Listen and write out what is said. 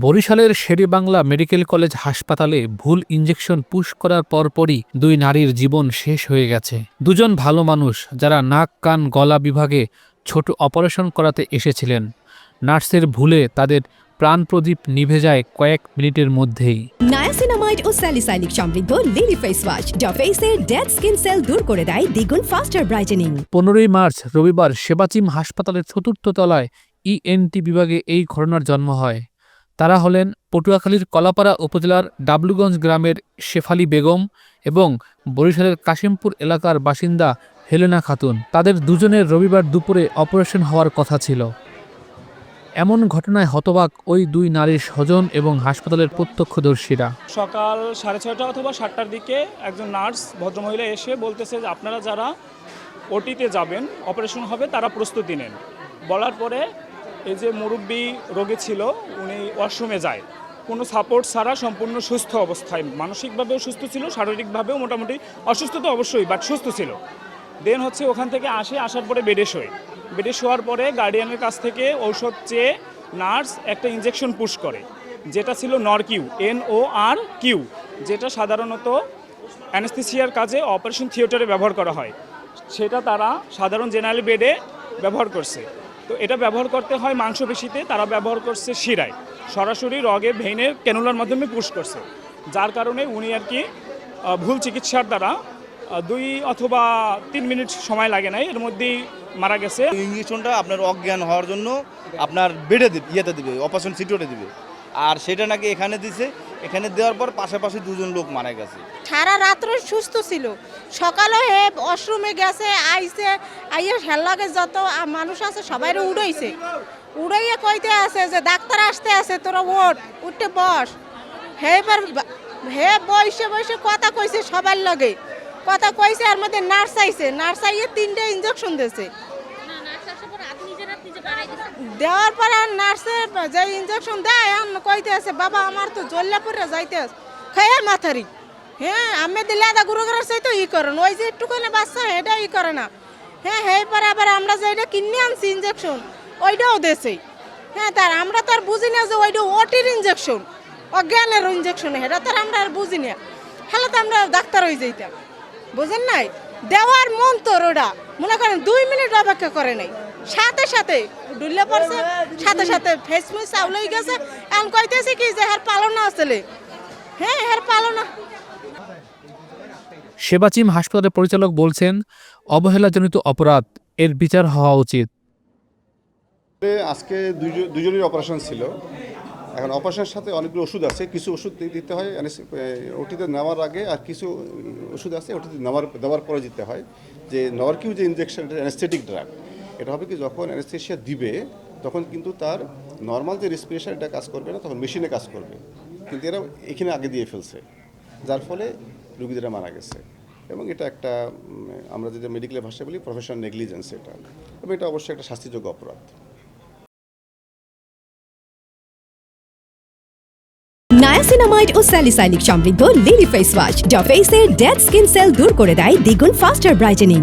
বরিশালের Sherebangla medical college হাসপাতালে ভুল ইনজেকশন পুশ করার পরপরই দুই নারীর জীবন শেষ হয়ে গেছে। দুজন ভালো মানুষ যারা নাক কান গলা বিভাগে ছোট অপারেশন করাতে এসেছিলেন, নার্সের ভুলে তাদের প্রাণপ্রদীপ নিভে যায় কয়েক মিনিটের মধ্যেই। নায়াসিনামাইড ও স্যালিসাইলিক সমৃদ্ধ লিলি ফেস ওয়াশ যা ফেসের ডেড স্কিন সেল দূর করে দেয় দ্বিগুণ ফাস্টার ব্রাইটেনিং। 15 মার্চ রবিবার সেবাচিম হাসপাতালের 4র্থ তলায় ইএনটি বিভাগে এই ঘটনার জন্ম হয়। তারা হলেন পটুয়াখালীর কলাপাড়া উপজেলার ডাবলুগঞ্জ গ্রামের শেফালী বেগম এবং বরিশালের কাশিমপুর এলাকার বাসিন্দা হেলেনা খাতুন। তাদের দুজনের রবিবার দুপুরে অপারেশন হওয়ার কথা ছিল। এমন ঘটনায় হতবাক ওই দুই নারীর স্বজন এবং হাসপাতালের প্রত্যক্ষদর্শীরা। সকাল 6:30 অথবা 7টার দিকে একজন নার্স ভদ্রমহিলা এসে বলতেছে যে আপনারা যারা ওটিতে যাবেন, অপারেশন হবে, তারা প্রস্তুতি নেন। বলার পরে এই যে মুরব্বী রোগী ছিল উনি ওয়াশরুমে যায়, কোনো সাপোর্ট ছাড়া সম্পূর্ণ সুস্থ অবস্থায়, মানসিকভাবেও সুস্থ ছিল, শারীরিকভাবেও মোটামুটি অসুস্থ তো অবশ্যই, বাট সুস্থ ছিল। দেন হচ্ছে ওখান থেকে আসার পরে বেডে শোয়ার পরে গার্ডিয়ানের কাছ থেকে ঔষধ চেয়ে নার্স একটা ইনজেকশন পুশ করে, যেটা ছিল নরকিউ, NORQ, যেটা সাধারণত অ্যানেস্থেসিয়ার কাজে অপারেশন থিয়েটারে ব্যবহার করা হয়। সেটা তারা সাধারণ জেনারেল বেডে ব্যবহার করছে। তো এটা ব্যবহার করতে হয় মাংসপেশিতে, তারা ব্যবহার করছে শিরায়, সরাসরি রগে ভেইনের ক্যানুলার মাধ্যমে পুশ করছে, যার কারণে উনি আর কি ভুল চিকিৎসার দ্বারা 2 অথবা 3 মিনিট সময় লাগে নাই, এর মধ্যেই মারা গেছে। ইঞ্জেকশনটা আপনার অজ্ঞান হওয়ার জন্য আপনার বেডে ইয়েতে দিবে, অপারেশন থিয়েটারে দিবে, আর সেটা নাকি এখানে দিছে। এখানে দেওয়ার পর পাশাপাশি দুজন লোক মারা গেছে। সারা রাত্র সুস্থ ছিল, সকালে ওয়াশরুমে গেছে, আইয়ে হেল্লাগে যত মানুষ আছে সবাই উড়াইয়া কইতে আছে যে ডাক্তার আসতে আছে, তোরা উঠে বস। বসে কথা কইছে, সবার লগে কথা কইছে, আর মধ্যে নার্স আইয়ে 3টে ইনজেকশন দিয়েছে। দেওয়ার পরে নার্সের যে ইনজেকশন দেয় কইতে আছে, বাবা আমার তো জল্লাপুরে যাইতে আছে, খেয়ে মাথারি। হ্যাঁ, আমি দিলে আদা গুঁড়ো করার চাই তো করেন, ওই যে একটুখানি বাচ্চা এটা করে না। হ্যাঁ, পরে আবার আমরা যেটা কিনে আনছি ইনজেকশন, ওইটাও দেছে। হ্যাঁ, আমরা তো আর বুঝি না যে ওইটা ওটির ইনজেকশন, অজ্ঞানের ইনজেকশন, এটা তো আমরা আর বুঝি না। হলে তো আমরা ডাক্তার হয়ে যাইতাম, বুঝেন নাই? দেওয়ার মন তোর ওটা মনে করেন 2 মিনিট অপেক্ষা করে নাই, সাথে ডুলে পড়ছে, সাথে ফেসমুস চাউলেই গেছে। এখন কইতেছে কি যে হের পালনা আসলে, হ্যাঁ হের পালনা। সেবাচিম হাসপাতালের পরিচালক বলছেন, অবহেলাজনিত অপরাধ, এর বিচার হওয়া উচিত। আজকে দুজনের অপারেশন ছিল। এখন অপারেশনের সাথে অনেকগুলো ওষুধ আছে, কিছু ওষুধ দিতে হয় ওটিতে নেওয়ার আগে, আর কিছু ওষুধ আছে ওটিতে দেওয়ার পরে দিতে হয়। যে নরকিউ যে ইনজেকশন, এটা অ্যানেস্থেটিক ড্রাগ। এটা হবে কি যখন অ্যানেস্থেসিয়া দিবে তখন কিন্তু তার নর্মাল যে রেসপিরেশন এটা কাজ করবে না, তখন মেশিনে কাজ করবে, কিন্তু এরা এখানে আগে দিয়ে ফেলছে, যার ফলে রোগীরা মারা গেছে। এবং এটা একটা আমরা যেটা মেডিকেলের ভাষায় বলি প্রফেশনাল নেগলিজেন্স, এটা, এবং এটা অবশ্যই একটা শাস্তিযোগ্য অপরাধ। নায়াসিনামাইড ও স্যালিসাইলিক সমৃদ্ধ লিলি ফেস ওয়াশ যা ফেসের ডেড স্কিন সেল দূর করে দেয় দ্বিগুণ ফাস্টার ব্রাইটেনিং।